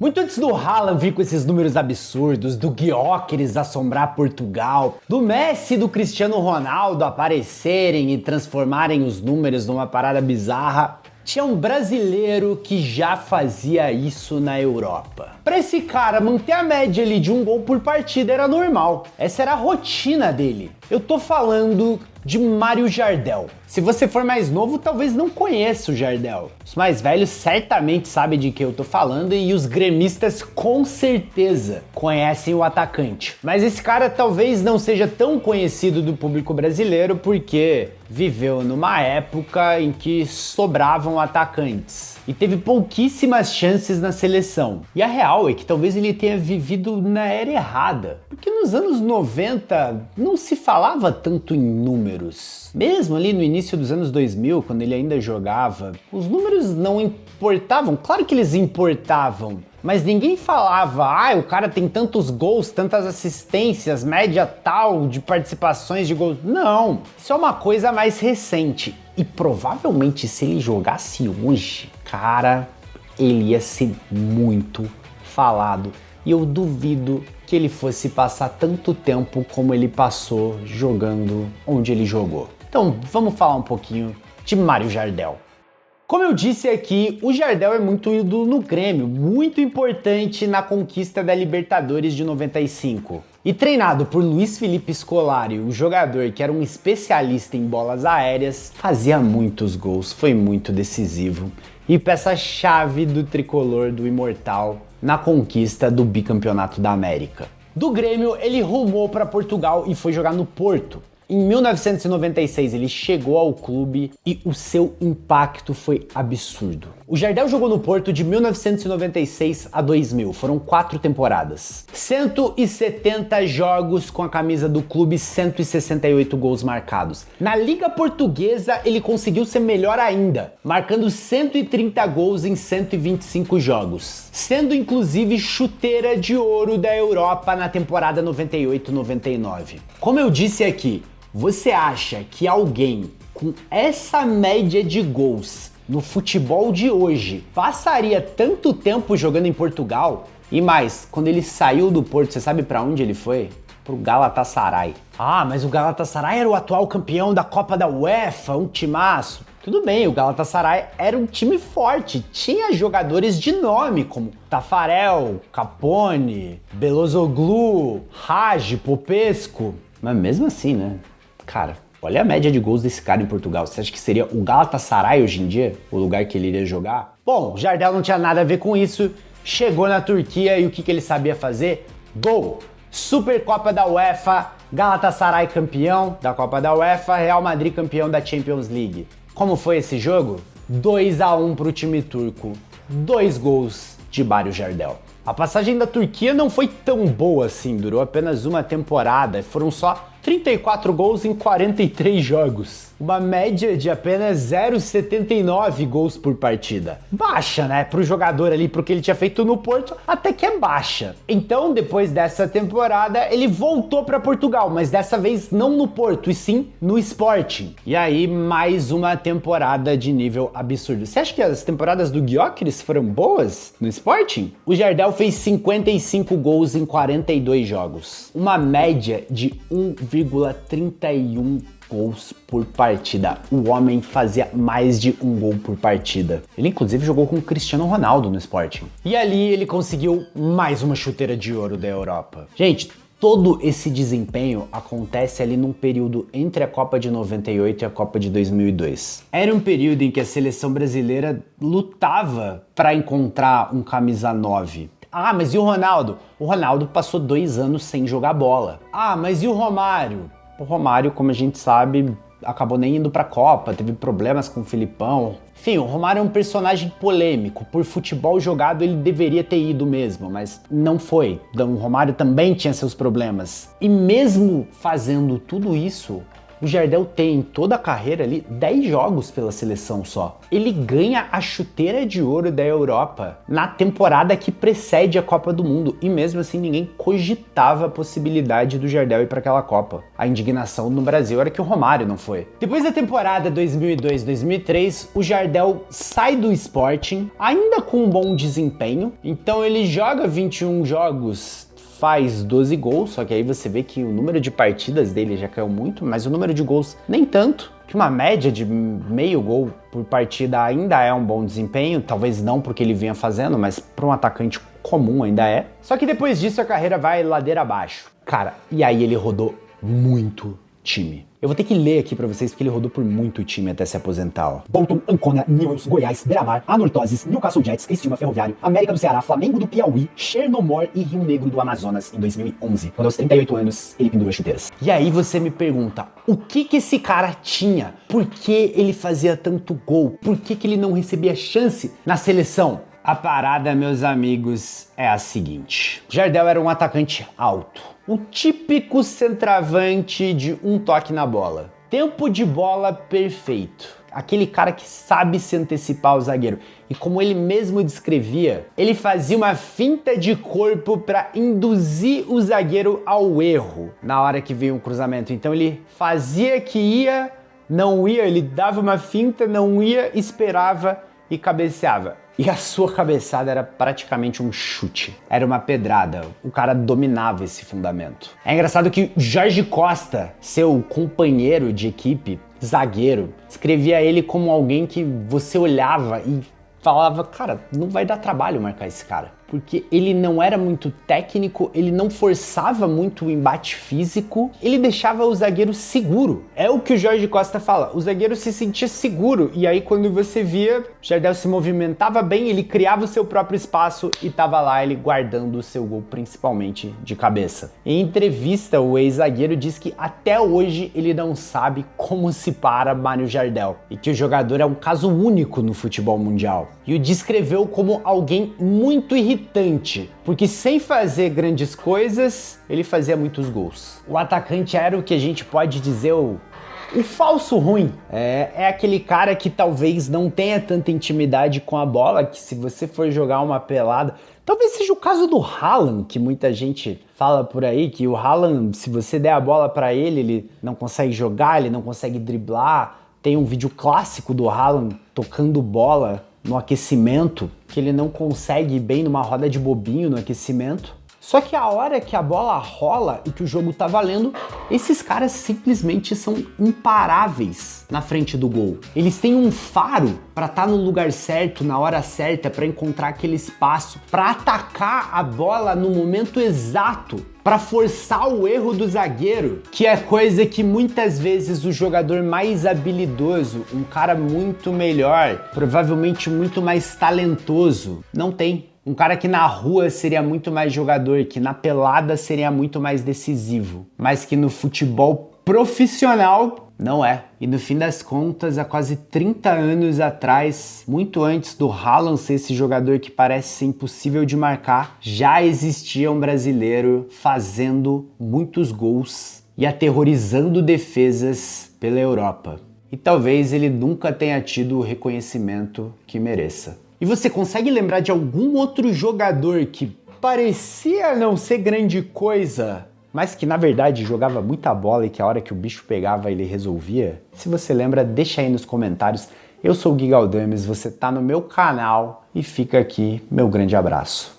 Muito antes do Haaland vir com esses números absurdos, do Gyökeres assombrar Portugal, do Messi e do Cristiano Ronaldo aparecerem e transformarem os números numa parada bizarra, tinha um brasileiro que já fazia isso na Europa. Para esse cara, manter a média ali de um gol por partida era normal. Essa era a rotina dele. Eu tô falando de Mário Jardel. Se você for mais novo, talvez não conheça o Jardel. Os mais velhos certamente sabem de que eu tô falando e os gremistas com certeza conhecem o atacante. Mas esse cara talvez não seja tão conhecido do público brasileiro porque viveu numa época em que sobravam atacantes e teve pouquíssimas chances na seleção. E a real é que talvez ele tenha vivido na era errada, porque nos anos 90 não se falava tanto em números. Mesmo ali no início dos anos 2000, quando ele ainda jogava, os números não importavam. Claro que eles importavam, mas ninguém falava, o cara tem tantos gols, tantas assistências, média tal de participações de gols. Não, isso é uma coisa mais recente. E provavelmente se ele jogasse hoje, cara, ele ia ser muito falado. E eu duvido que ele fosse passar tanto tempo como ele passou jogando onde ele jogou. Então vamos falar um pouquinho de Mário Jardel. Como eu disse aqui, o Jardel é muito ídolo no Grêmio, muito importante na conquista da Libertadores de 95. E treinado por Luiz Felipe Scolari, o jogador que era um especialista em bolas aéreas, fazia muitos gols, foi muito decisivo e peça-chave do tricolor do Imortal na conquista do bicampeonato da América. Do Grêmio, ele rumou para Portugal e foi jogar no Porto. Em 1996 ele chegou ao clube e o seu impacto foi absurdo. O Jardel jogou no Porto de 1996 a 2000, foram 4 temporadas. 170 jogos com a camisa do clube, 168 gols marcados. Na Liga Portuguesa ele conseguiu ser melhor ainda, marcando 130 gols em 125 jogos, sendo inclusive chuteira de ouro da Europa na temporada 98-99. Como eu disse aqui, você acha que alguém com essa média de gols no futebol de hoje passaria tanto tempo jogando em Portugal? E mais, quando ele saiu do Porto, você sabe para onde ele foi? Pro Galatasaray. Mas o Galatasaray era o atual campeão da Copa da UEFA, um timaço. Tudo bem, o Galatasaray era um time forte, tinha jogadores de nome como Tafarel, Capone, Belozoglu, Hagi, Popescu. Mas mesmo assim, né? Cara, olha a média de gols desse cara em Portugal. Você acha que seria o Galatasaray hoje em dia, o lugar que ele iria jogar? Bom, Jardel não tinha nada a ver com isso, chegou na Turquia e o que ele sabia fazer? Gol! Supercopa da UEFA, Galatasaray campeão da Copa da UEFA, Real Madrid campeão da Champions League. Como foi esse jogo? 2-1 pro time turco, 2 gols de Mário Jardel. A passagem da Turquia não foi tão boa assim, durou apenas uma temporada, foram só 34 gols em 43 jogos. Uma média de apenas 0,79 gols por partida. Baixa, né? Pro jogador ali, pro que ele tinha feito no Porto, até que é baixa. Então, depois dessa temporada, ele voltou para Portugal, mas dessa vez não no Porto, e sim no Sporting. E aí, mais uma temporada de nível absurdo. Você acha que as temporadas do Gyökeres foram boas no Sporting? O Jardel fez 55 gols em 42 jogos. Uma média de 1,31 gols por partida. O homem fazia mais de um gol por partida. Ele inclusive jogou com o Cristiano Ronaldo no Sporting. E ali ele conseguiu mais uma chuteira de ouro da Europa. Gente, todo esse desempenho acontece ali num período entre a Copa de 98 e a Copa de 2002. Era um período em que a seleção brasileira lutava para encontrar um camisa 9. Mas e o Ronaldo? O Ronaldo passou 2 anos sem jogar bola. Mas e o Romário? O Romário, como a gente sabe, acabou nem indo pra Copa, teve problemas com o Filipão. Enfim, o Romário é um personagem polêmico. Por futebol jogado, ele deveria ter ido mesmo, mas não foi. Então, o Romário também tinha seus problemas. E mesmo fazendo tudo isso, O Jardel tem em toda a carreira ali 10 jogos pela seleção só. Ele ganha a chuteira de ouro da Europa na temporada que precede a Copa do Mundo e mesmo assim ninguém cogitava a possibilidade do Jardel ir para aquela Copa. A indignação no Brasil era que o Romário não foi. Depois da temporada 2002-2003, o Jardel sai do Sporting, ainda com um bom desempenho, então ele joga 21 jogos, faz 12 gols, só que aí você vê que o número de partidas dele já caiu muito, mas o número de gols nem tanto, que uma média de meio gol por partida ainda é um bom desempenho, talvez não porque ele vinha fazendo, mas para um atacante comum ainda é. Só que depois disso a carreira vai ladeira abaixo. Cara, e aí ele rodou muito time. Eu vou ter que ler aqui pra vocês porque ele rodou por muito time até se aposentar, ó. Bolton, Ancona, Newell's, Goiás, Beira-Mar, Anortoses, Newcastle Jets, Criciúma Ferroviário, América do Ceará, Flamengo do Piauí, Chernomor e Rio Negro do Amazonas em 2011. Quando aos 38 anos ele pendurou as chuteiras. E aí você me pergunta, o que esse cara tinha? Por que ele fazia tanto gol? Por que ele não recebia chance na seleção? A parada, meus amigos, é a seguinte. Jardel era um atacante alto. O típico centroavante de um toque na bola. Tempo de bola perfeito. Aquele cara que sabe se antecipar ao zagueiro. E como ele mesmo descrevia, ele fazia uma finta de corpo para induzir o zagueiro ao erro na hora que veio um cruzamento. Então ele fazia que ia, não ia, ele dava uma finta, não ia, esperava e cabeceava. E a sua cabeçada era praticamente um chute. Era uma pedrada. O cara dominava esse fundamento. É engraçado que Jorge Costa, seu companheiro de equipe, zagueiro, escrevia ele como alguém que você olhava e falava, cara, não vai dar trabalho marcar esse cara. Porque ele não era muito técnico, ele não forçava muito o embate físico, ele deixava o zagueiro seguro. É o que o Jorge Costa fala, o zagueiro se sentia seguro, e aí quando você via, o Jardel se movimentava bem, ele criava o seu próprio espaço e tava lá ele guardando o seu gol, principalmente de cabeça. Em entrevista, o ex-zagueiro diz que até hoje ele não sabe como se para Mário Jardel, e que o jogador é um caso único no futebol mundial. E o descreveu como alguém muito irritante, porque sem fazer grandes coisas, ele fazia muitos gols. O atacante era o que a gente pode dizer o falso ruim. É aquele cara que talvez não tenha tanta intimidade com a bola, que se você for jogar uma pelada, talvez seja o caso do Haaland, que muita gente fala por aí, que o Haaland, se você der a bola para ele não consegue jogar, ele não consegue driblar. Tem um vídeo clássico do Haaland tocando bola no aquecimento, que ele não consegue ir bem numa roda de bobinho no aquecimento. Só que a hora que a bola rola e que o jogo tá valendo, esses caras simplesmente são imparáveis na frente do gol. Eles têm um faro para estar no lugar certo, na hora certa, para encontrar aquele espaço, para atacar a bola no momento exato, para forçar o erro do zagueiro, que é coisa que muitas vezes o jogador mais habilidoso, um cara muito melhor, provavelmente muito mais talentoso, não tem. Um cara que na rua seria muito mais jogador, que na pelada seria muito mais decisivo, mas que no futebol profissional não é. E no fim das contas, há quase 30 anos atrás, muito antes do Haaland ser esse jogador que parece ser impossível de marcar, já existia um brasileiro fazendo muitos gols e aterrorizando defesas pela Europa. E talvez ele nunca tenha tido o reconhecimento que mereça. E você consegue lembrar de algum outro jogador que parecia não ser grande coisa, mas que na verdade jogava muita bola e que a hora que o bicho pegava ele resolvia? Se você lembra, deixa aí nos comentários. Eu sou o Gui Galdames, você tá no meu canal e fica aqui meu grande abraço.